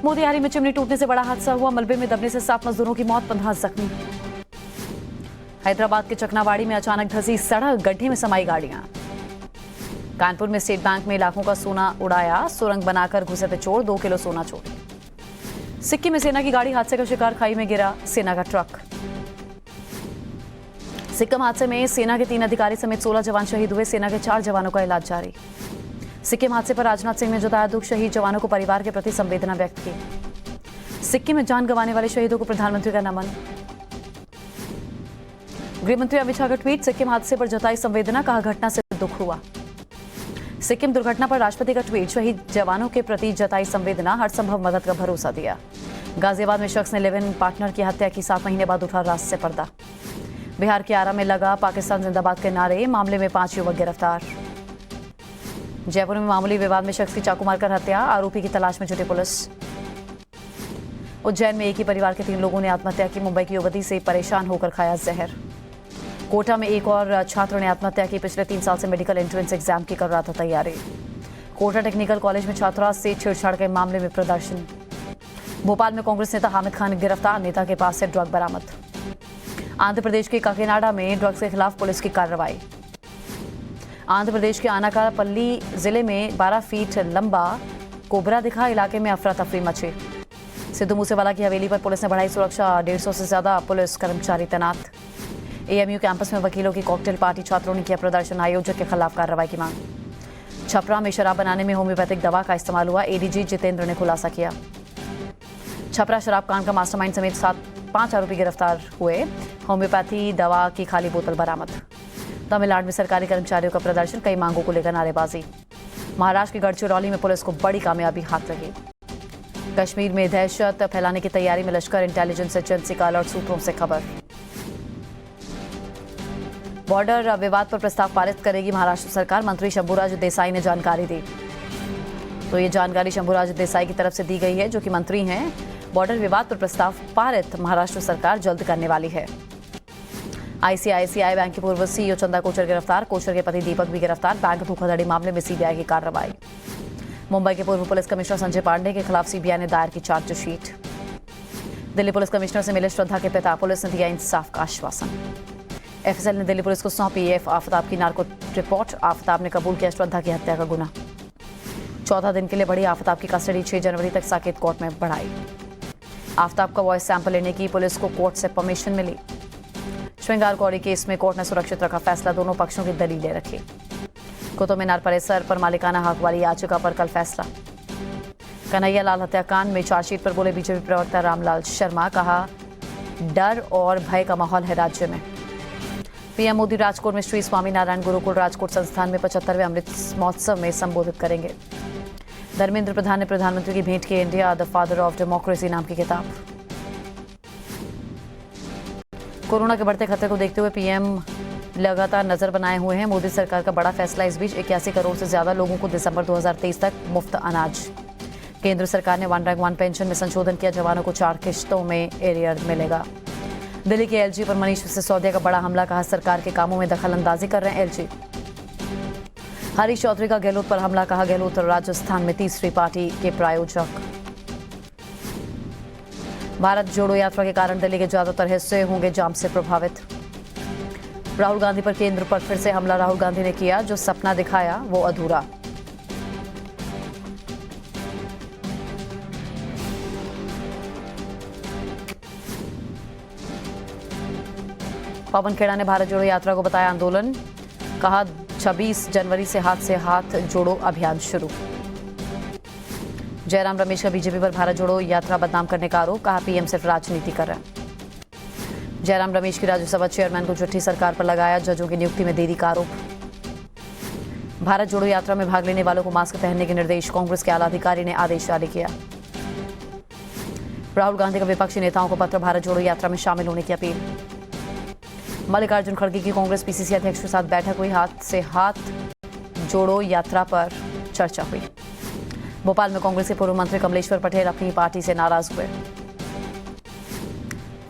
मोतिहारी में चिमनी टूटने से बड़ा हादसा हुआ, मलबे में दबने से 7 मजदूरों की मौत, 15 जख्मी। हैदराबाद के चकनावाड़ी में अचानक धंसी सड़क, गड्ढे में समाई गाड़ियां। कानपुर में स्टेट बैंक में लाखों का सोना उड़ाया, सुरंग बनाकर घुसे थे चोर, 2 किलो सोना चोरी। सिक्किम में सेना की गाड़ी हादसे का शिकार, खाई में गिरा सेना का ट्रक। सिक्किम हादसे में सेना के 3 अधिकारी समेत 16 जवान शहीद हुए, सेना के 4 जवानों का इलाज जारी। सिक्किम हादसे पर राजनाथ सिंह ने जताया दुख, शहीद जवानों को परिवार के प्रति संवेदना व्यक्त की। सिक्किम में जान गंवाने वाले शहीदों को प्रधानमंत्री का नमन। गृहमंत्री अमित शाह का ट्वीट, सिक्किम हादसे पर जताई संवेदना, कहा घटना से दुख हुआ। सिक्किम दुर्घटना पर राष्ट्रपति का ट्वीट, शहीद जवानों के प्रति जताई संवेदना, हर संभव मदद का भरोसा दिया। गाजियाबाद में शख्स ने लिव इन पार्टनर की हत्या की, 7 महीने बाद उठा राज से पर्दा। बिहार के आरा में लगा पाकिस्तान जिंदाबाद के नारे, मामले में 5 युवक गिरफ्तार। जयपुर में मामूली विवाद में शख्स की चाकू मारकर हत्या, आरोपी की तलाश में जुटी पुलिस। उज्जैन में एक ही परिवार के 3 लोगों ने आत्महत्या की, मुंबई की युवती से परेशान होकर खाया जहर। कोटा में एक और छात्र ने आत्महत्या की, पिछले 3 साल से मेडिकल एंट्रेंस एग्जाम की कर रहा था तैयारी। कोटा टेक्निकल कॉलेज में छात्रा से छेड़छाड़ के मामले में प्रदर्शन। भोपाल में कांग्रेस नेता हामिद खान गिरफ्तार, नेता के पास से ड्रग बरामद। आंध्र प्रदेश के काकीनाडा में ड्रग्स के खिलाफ पुलिस की कार्रवाई। आंध्र प्रदेश के आनाकारापल्ली जिले में 12 फीट लंबा कोबरा दिखा, इलाके में अफरा तफरी मची। सिद्धू मूसेवाला की हवेली पर पुलिस ने बढ़ाई सुरक्षा, 150 से ज्यादा पुलिस कर्मचारी तैनात। एएमयू कैंपस में वकीलों की कॉकटेल पार्टी, छात्रों ने किया प्रदर्शन, आयोजक के खिलाफ कार्रवाई की मांग। छपरा में शराब बनाने में होम्योपैथिक दवा का इस्तेमाल हुआ, एडीजी जितेंद्र ने खुलासा किया। छपरा शराब कांड का मास्टरमाइंड समेत 5 आरोपी गिरफ्तार हुए, होम्योपैथी दवा की खाली बोतल बरामद। तमिलनाडु में सरकारी कर्मचारियों का प्रदर्शन, कई मांगों को लेकर नारेबाजी। महाराष्ट्र के गढ़चिरौली में पुलिस को बड़ी कामयाबी हाथ लगी। कश्मीर में दहशत फैलाने की तैयारी में लश्कर इंटेलिजेंस एजेंसी का अलर्ट, सूत्रों से खबर। बॉर्डर विवाद पर प्रस्ताव पारित करेगी महाराष्ट्र सरकार, मंत्री शंभूराज देसाई ने जानकारी दी। तो ये जानकारी शंभूराज देसाई की तरफ से दी गई है, जो कि मंत्री हैं। बॉर्डर विवाद पर प्रस्ताव पारित महाराष्ट्र सरकार जल्द करने वाली है। आईसीआईसीआई बैंक के पूर्व सीईओ चंदा कोचर गिरफ्तार, कोचर के पति दीपक भी गिरफ्तार। बैंक धोखाधड़ी मामले में सीबीआई की कार्रवाई। मुंबई के पूर्व पुलिस कमिश्नर संजय पांडे के खिलाफ सीबीआई ने दायर की चार्जशीट। दिल्ली पुलिस कमिश्नर से मिले श्रद्धा के पिता, पुलिस ने दिया इंसाफ का आश्वासन। एफएसएल ने दिल्ली पुलिस को सौंपी आफ्ताब की नार्को रिपोर्ट, आफ्ताब ने कबूल किया श्रद्धा की हत्या का गुनाह। 14 दिन के लिए बढ़ी आफ्ताब की कस्टडी, 6 जनवरी तक साकेत कोर्ट में बढ़ाई। आफ्ताब का वॉइस सैंपल लेने की पुलिस को कोर्ट से परमिशन मिली। श्रृंगार कौड़ी केस में कोर्ट ने सुरक्षित रखा फैसला, दोनों पक्षों की दलीलें रखी। कुतुब मीनार परिसर पर मालिकाना हक वाली याचिका पर कल फैसला। कन्हैया लाल हत्याकांड में चार्जशीट पर बोले बीजेपी प्रवक्ता रामलाल शर्मा, कहा डर और भय का माहौल है राज्य में। पीएम मोदी राजकोट में श्री स्वामीनारायण गुरुकुल राजकोट संस्थान में 75वें अमृत महोत्सव में संबोधित करेंगे। धर्मेंद्र प्रधान ने प्रधानमंत्री की भेंट की India the father of democracy नाम की किताब। कोरोना के बढ़ते खतरे को देखते हुए पीएम लगातार नजर बनाए हुए हैं। मोदी सरकार का बड़ा फैसला, इस बीच 81 करोड़ से ज्यादा लोगों को दिसंबर 2023 तक मुफ्त अनाज। केंद्र सरकार ने 1 रैंक 1 पेंशन में संशोधन किया, जवानों को 4 किश्तों में एरियर मिलेगा। दिल्ली के एलजी पर मनीष सिसोदिया का बड़ा हमला, कहा सरकार के कामों में दखल अंदाजी कर रहे हैं एलजी। हरीश चौधरी का गहलोत पर हमला, कहा गहलोत राजस्थान में तीसरी पार्टी के प्रायोजक। भारत जोड़ो यात्रा के कारण दिल्ली के ज्यादातर हिस्से होंगे जाम से प्रभावित। राहुल गांधी पर केंद्र पर फिर से हमला, राहुल गांधी ने किया जो सपना दिखाया वो अधूरा। पवन खेड़ा ने भारत जोड़ो यात्रा को बताया आंदोलन, कहा 26 जनवरी से हाथ जोड़ो अभियान शुरू। जयराम रमेश का बीजेपी पर भारत जोड़ो यात्रा बदनाम करने का आरोप, कहा पीएम सिर्फ राजनीति कर रहे हैं। जयराम रमेश की राज्यसभा चेयरमैन को चिट्ठी सरकार पर लगाया, जजों की नियुक्ति में देरी का आरोप। भारत जोड़ो यात्रा में भाग लेने वालों को मास्क पहनने के निर्देश, कांग्रेस के आला अधिकारी ने आदेश जारी किया। राहुल गांधी का विपक्षी नेताओं को पत्र, भारत जोड़ो यात्रा में शामिल होने की अपील। मल्लिकार्जुन खड़गे की कांग्रेस पीसीसी अध्यक्ष के साथ बैठक हुई, हाथ से हाथ जोड़ो यात्रा पर चर्चा हुई। भोपाल में कांग्रेस के पूर्व मंत्री कमलेश्वर पटेल अपनी पार्टी से नाराज हुए।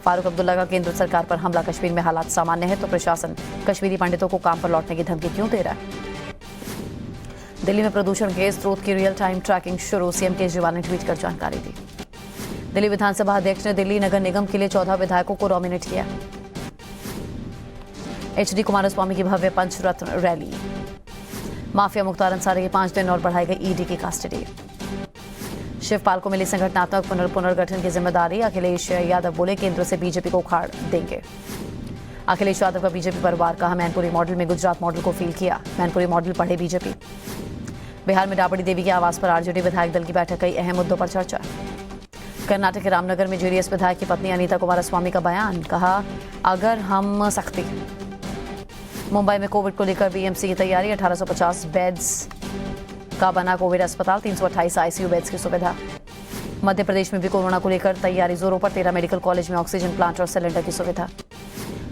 फारूक अब्दुल्ला का केंद्र सरकार पर हमला, कश्मीर में हालात सामान्य है तो प्रशासन कश्मीरी पंडितों को काम पर लौटने की धमकी क्यों दे रहा है। दिल्ली में प्रदूषण के स्रोत की रियल टाइम ट्रैकिंग शुरू, सीएम केजरीवाल ने ट्वीट कर जानकारी दी। दिल्ली विधानसभा अध्यक्ष ने दिल्ली नगर निगम के लिए 14 विधायकों को नॉमिनेट किया। एचडी कुमारस्वामी की भव्य पंचरत्न रैली। माफिया मुख्तार अंसारी के 5 दिन और बढ़ाई गई ईडी की कस्टडी। शिवपाल को मिली संगठनात्मक पुनर्गठन की जिम्मेदारी, अखिलेश यादव बोले केंद्र से बीजेपी को उखाड़ देंगे। अखिलेश यादव का बीजेपी पर वार, कहा मैनपुरी मॉडल में गुजरात मॉडल को फील किया, मैनपुरी मॉडल पढ़े बीजेपी। बिहार में राबड़ी देवी के आवास पर आरजेडी विधायक दल की बैठक, कई अहम मुद्दों पर चर्चा। कर्नाटक के रामनगर में जेडीएस विधायक की पत्नी अनीता कुमारस्वामी का बयान, कहा अगर हम सख्ती। मुंबई में कोविड को लेकर बीएमसी की तैयारी, 1850 बेड्स का बना कोविड अस्पताल, 328 आईसीयू बेड्स की सुविधा। मध्य प्रदेश में भी कोरोना को लेकर तैयारी जोरों पर, 13 मेडिकल कॉलेज में ऑक्सीजन प्लांट और सिलेंडर की सुविधा।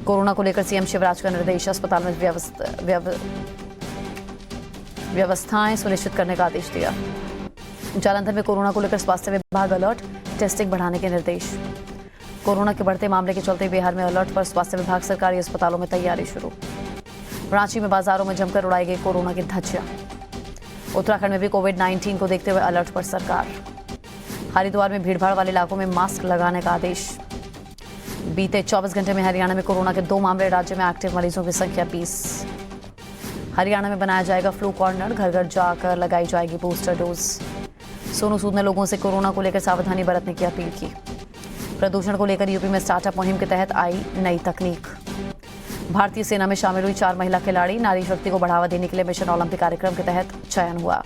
कोरोना को लेकर सीएम शिवराज का निर्देश, अस्पताल में व्यवस्थाएं सुनिश्चित करने का आदेश दिया। जालंधर में कोरोना को लेकर स्वास्थ्य विभाग अलर्ट, टेस्टिंग बढ़ाने के निर्देश। कोरोना के बढ़ते मामले के चलते बिहार में अलर्ट पर स्वास्थ्य विभाग, सरकारी अस्पतालों में तैयारी शुरू। रांची में बाजारों में जमकर उड़ाई गई कोरोना की धज्जियां। उत्तराखंड में भी कोविड-19 को देखते हुए अलर्ट पर सरकार। हरिद्वार में भीड़भाड़ वाले इलाकों में मास्क लगाने का आदेश। बीते 24 घंटे में हरियाणा में कोरोना के 2 मामले, राज्य में एक्टिव मरीजों की संख्या 20। हरियाणा में बनाया जाएगा फ्लू कॉर्नर, घर घर जाकर लगाई जाएगी बूस्टर डोज। सोनू सूद ने लोगों से कोरोना को लेकर सावधानी बरतने की अपील की। प्रदूषण को लेकर यूपी में स्टार्टअप मुहिम के तहत आई नई तकनीक। भारतीय सेना में शामिल हुई 4 महिला खिलाड़ी, नारी शक्ति को बढ़ावा देने के लिए मिशन ओलंपिक कार्यक्रम के तहत चयन हुआ।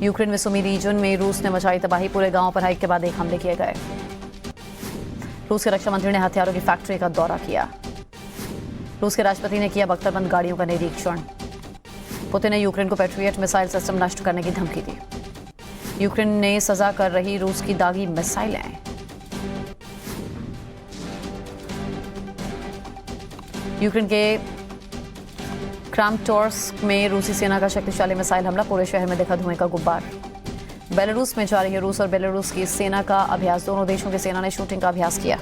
यूक्रेन में सुमी रीजन में रूस ने मचाई तबाही, पूरे गांव पर एक के बाद एक हमले किए गए। रूस के रक्षा मंत्री ने हथियारों की फैक्ट्री का दौरा किया। रूस के राष्ट्रपति ने किया बख्तरबंद गाड़ियों का निरीक्षण। पुतिन ने यूक्रेन को पैट्रियट मिसाइल सिस्टम नष्ट करने की धमकी दी। यूक्रेन ने सजा कर रही रूस की दागी मिसाइलें। यूक्रेन के क्रामाटोर्स्क में रूसी सेना का शक्तिशाली मिसाइल हमला, पूरे शहर में दिखा धुएं का गुब्बार। बेलारूस में जारी है रूस और बेलारूस की सेना का अभ्यास, दोनों देशों की सेना ने शूटिंग का अभ्यास किया।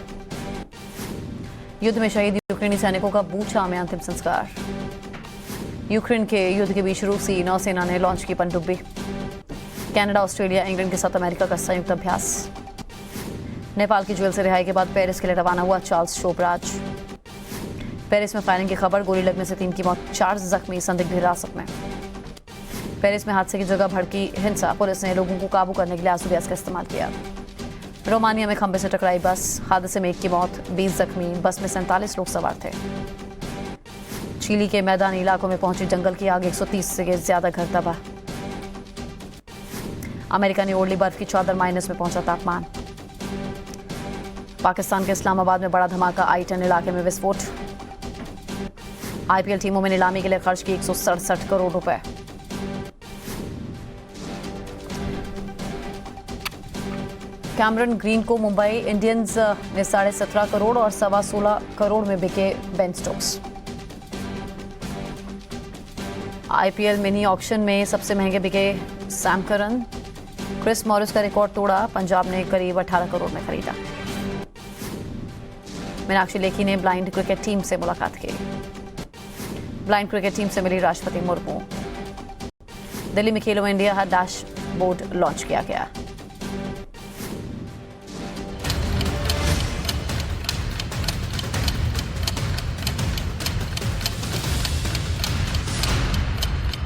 युद्ध में शहीद यूक्रेनी सैनिकों का बूचा में अंतिम संस्कार। यूक्रेन के युद्ध के बीच रूसी नौसेना ने लॉन्च की पनडुब्बी। कनाडा, ऑस्ट्रेलिया, इंग्लैंड के साथ अमेरिका का संयुक्त अभ्यास। नेपाल की जेल से रिहाई के बाद पेरिस के लिए रवाना हुआ चार्ल्स शोभराज। पेरिस में फायरिंग की खबर, गोली लगने से 3 की मौत, 4 जख्मी, संदिग्ध हिरासत में। पेरिस में हादसे की जगह भड़की हिंसा, पुलिस ने लोगों को काबू करने के लिए आंसू गैस का इस्तेमाल किया। रोमानिया में खंबे से टकराई बस, हादसे में 1 की मौत, 20 जख्मी, बस में 47 लोग सवार थे। चिली के मैदानी इलाकों में पहुंची जंगल की आग, 130 से ज्यादा घर तबाह। अमेरिका ने ओढ़ ली बर्फ की चादर, माइनस में पहुंचा तापमान। पाकिस्तान के इस्लामाबाद में बड़ा धमाका, I-10 इलाके में विस्फोट। IPL टीमों में नीलामी के लिए खर्च की 167 करोड़ रुपए। कैमरन ग्रीन को मुंबई इंडियंस ने 17.5 करोड़ और 16.25 करोड़ में बिके Ben Stokes. IPL mini auction में सबसे महंगे बिके सैम करन। क्रिस मॉरिस का रिकॉर्ड तोड़ा, पंजाब ने करीब 18 करोड़ में खरीदा। मीनाक्षी लेखी ने ब्लाइंड क्रिकेट टीम से मुलाकात की। ब्लाइंड क्रिकेट टीम से मिली राष्ट्रपति मुर्मू। दिल्ली में खेलो इंडिया डैशबोर्ड लॉन्च किया गया।